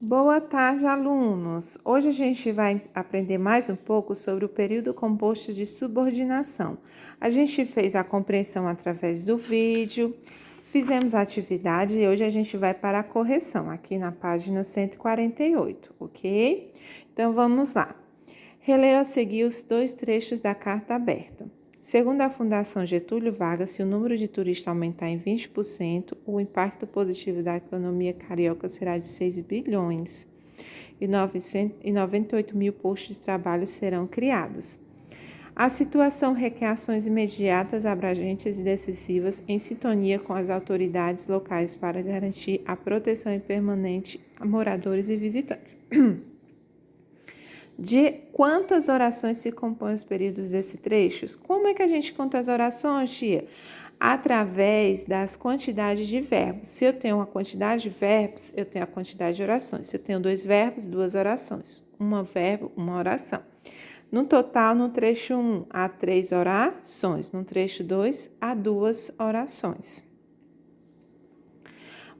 Boa tarde, alunos! Hoje a gente vai aprender mais um pouco sobre o período composto de subordinação. A gente fez a compreensão através do vídeo, fizemos a atividade e hoje a gente vai para a correção, aqui na página 148, ok? Então vamos lá. Releia a seguir os dois trechos da carta aberta. Segundo a Fundação Getúlio Vargas, se o número de turistas aumentar em 20%, o impacto positivo da economia carioca será de 6 bilhões e 98 mil postos de trabalho serão criados. A situação requer ações imediatas, abrangentes e decisivas em sintonia com as autoridades locais para garantir a proteção e permanente a moradores e visitantes. De quantas orações se compõem os períodos desse trecho? Como é que a gente conta as orações, tia? Através das quantidades de verbos. Se eu tenho uma quantidade de verbos, eu tenho a quantidade de orações. Se eu tenho 2 verbos, 2 orações. Um verbo, uma oração. No total, no trecho 1, há 3 orações. No trecho 2, há 2 orações.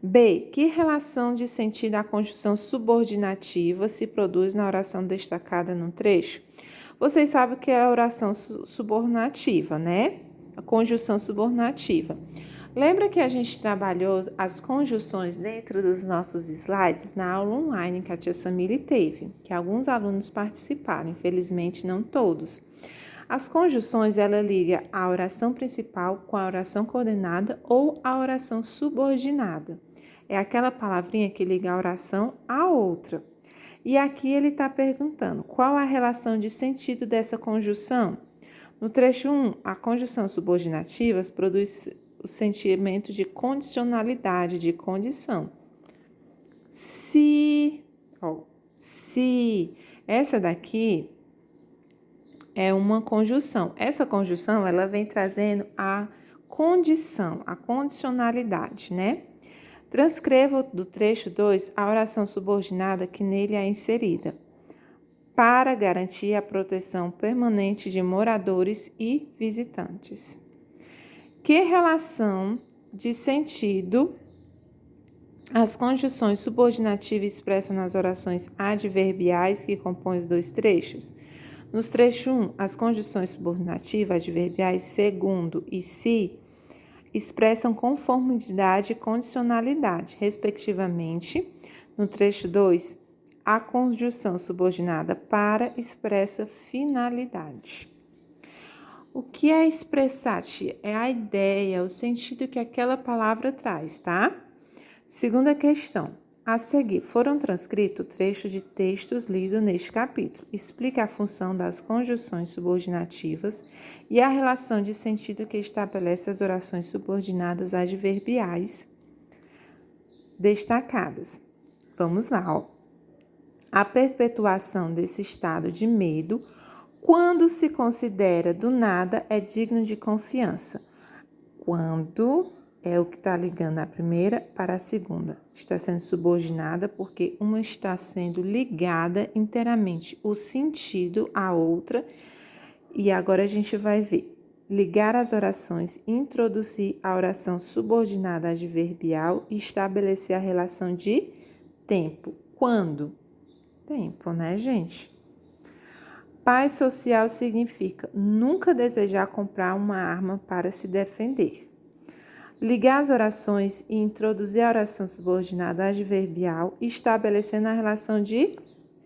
B. Que relação de sentido a conjunção subordinativa se produz na oração destacada no trecho? Vocês sabem o que é a oração subordinativa, né? A conjunção subordinativa. Lembra que a gente trabalhou as conjunções dentro dos nossos slides na aula online que a tia Samile teve, que alguns alunos participaram, infelizmente não todos. As conjunções, ela liga a oração principal com a oração coordenada ou a oração subordinada. É aquela palavrinha que liga a oração à outra. E aqui ele está perguntando qual a relação de sentido dessa conjunção. No trecho 1, a conjunção subordinativa produz o sentimento de condicionalidade, de condição. Se, essa daqui é uma conjunção. Essa conjunção, ela vem trazendo a condição, a condicionalidade, né? Transcreva do trecho 2 a oração subordinada que nele é inserida, para garantir a proteção permanente de moradores e visitantes. Que relação de sentido as conjunções subordinativas expressam nas orações adverbiais que compõem os dois trechos? Nos trechos 1, as conjunções subordinativas adverbiais segundo e se expressam conformidade e condicionalidade, respectivamente. No trecho 2, a conjunção subordinada para expressa finalidade. O que é expressar, tia? É a ideia, o sentido que aquela palavra traz, tá? Segunda questão. A seguir, foram transcritos trechos de textos lidos neste capítulo. Explica a função das conjunções subordinativas e a relação de sentido que estabelece as orações subordinadas adverbiais destacadas. Vamos lá, ó. A perpetuação desse estado de medo, quando se considera do nada, é digno de confiança. Quando é o que está ligando a primeira para a segunda. Está sendo subordinada porque uma está sendo ligada inteiramente o sentido à outra. E agora a gente vai ver. Ligar as orações, introduzir a oração subordinada adverbial e estabelecer a relação de tempo. Quando? Tempo, né, gente? Paz social significa nunca desejar comprar uma arma para se defender. Ligar as orações e introduzir a oração subordinada adverbial, estabelecendo a relação de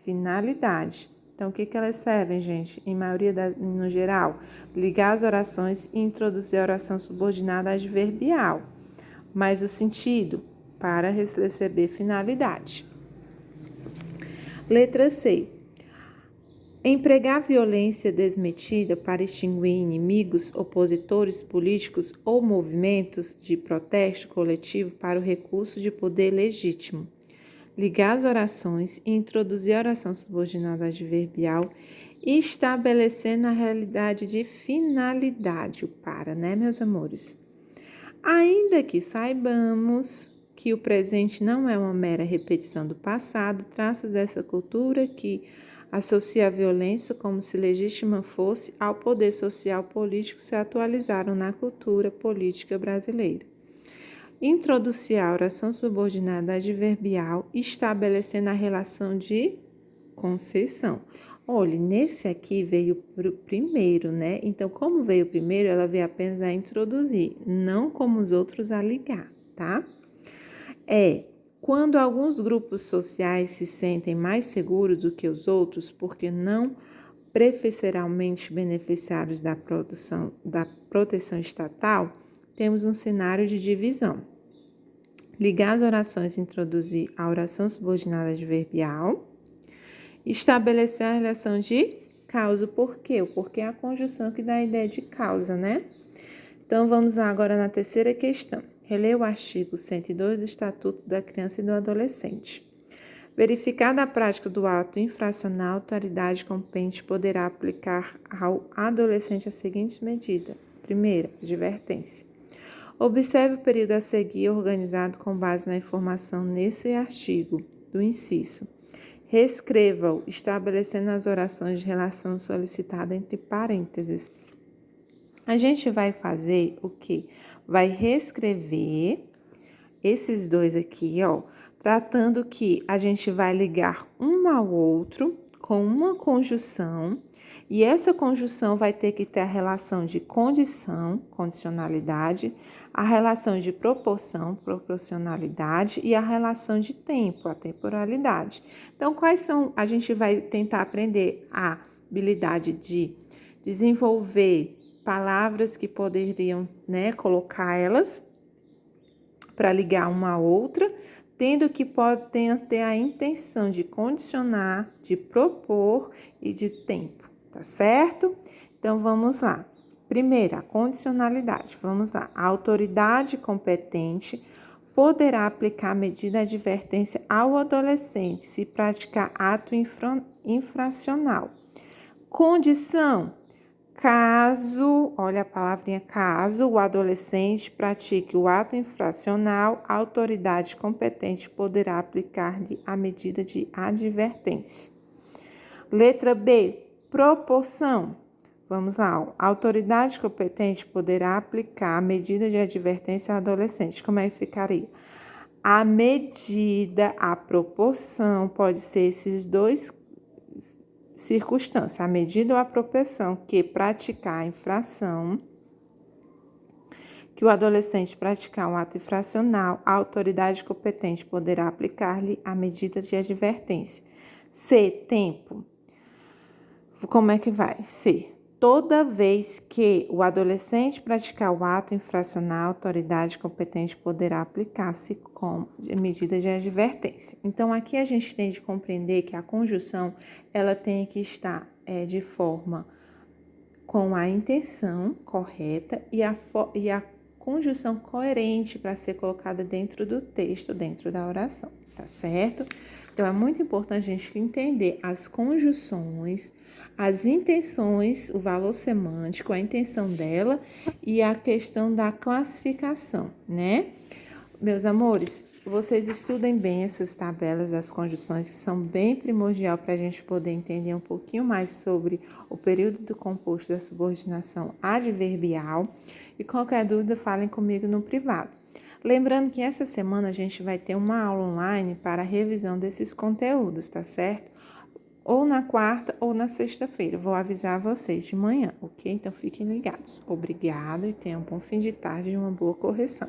finalidade. Então, o que elas servem, gente? Em maioria, no geral, ligar as orações e introduzir a oração subordinada adverbial. Mas o sentido, para receber finalidade. Letra C. Empregar violência desmedida para extinguir inimigos, opositores políticos ou movimentos de protesto coletivo para o recurso de poder legítimo. Ligar as orações e introduzir a oração subordinada adverbial, estabelecendo a realidade de finalidade, o para, né, meus amores? Ainda que saibamos que o presente não é uma mera repetição do passado, traços dessa cultura que associa a violência como se legítima fosse ao poder social político se atualizaram na cultura política brasileira. Introduzir a oração subordinada adverbial, estabelecendo a relação de concessão. Olha, nesse aqui veio primeiro, né? Então, como veio primeiro, ela veio apenas a introduzir, não como os outros a ligar, tá? Quando alguns grupos sociais se sentem mais seguros do que os outros, porque não preferencialmente beneficiários da proteção estatal, temos um cenário de divisão. Ligar as orações e introduzir a oração subordinada adverbial. Estabelecer a relação de causa. Por quê? Porque é a conjunção que dá a ideia de causa, né? Então, vamos lá agora na terceira questão. Releia o artigo 102 do Estatuto da Criança e do Adolescente. Verificada a prática do ato infracional, a autoridade competente poderá aplicar ao adolescente as seguintes medidas. Primeira, advertência. Observe o período a seguir organizado com base na informação nesse artigo do inciso. Reescreva-o, estabelecendo as orações de relação solicitada entre parênteses. A gente vai fazer o quê? Vai reescrever esses dois aqui, ó, tratando que a gente vai ligar um ao outro com uma conjunção, e essa conjunção vai ter que ter a relação de condição, condicionalidade, a relação de proporção, proporcionalidade, e a relação de tempo, a temporalidade. Então, quais são? A gente vai tentar aprender a habilidade de desenvolver palavras que poderiam, né, colocar elas para ligar uma a outra, tendo que pode ter a intenção de condicionar, de propor e de tempo, tá certo? Então, vamos lá. Primeiro, a condicionalidade. Vamos lá. A autoridade competente poderá aplicar medida de advertência ao adolescente se praticar ato infracional. Condição. Caso, olha a palavrinha caso, o adolescente pratique o ato infracional, a autoridade competente poderá aplicar-lhe a medida de advertência. Letra B, proporção. Vamos lá, a autoridade competente poderá aplicar a medida de advertência ao adolescente. Como é que ficaria? A medida, a proporção, pode ser esses dois circunstâncias, a medida ou a proporção que praticar a infração, que o adolescente praticar um ato infracional, a autoridade competente poderá aplicar-lhe a medida de advertência. C, tempo. Como é que vai? C. Toda vez que o adolescente praticar o ato infracional, a autoridade competente poderá aplicar-se como medida de advertência. Então, aqui a gente tem de compreender que a conjunção, ela tem que estar de forma com a intenção correta e a conjunção coerente para ser colocada dentro do texto, dentro da oração, tá certo? Então, é muito importante a gente entender as conjunções, as intenções, o valor semântico, a intenção dela e a questão da classificação, né? Meus amores, vocês estudem bem essas tabelas das conjunções, que são bem primordial para a gente poder entender um pouquinho mais sobre o período do composto da subordinação adverbial. E qualquer dúvida, falem comigo no privado. Lembrando que essa semana a gente vai ter uma aula online para a revisão desses conteúdos, tá certo? Ou na quarta ou na sexta-feira. Vou avisar vocês de manhã, ok? Então fiquem ligados. Obrigada e tenham um bom fim de tarde e uma boa correção.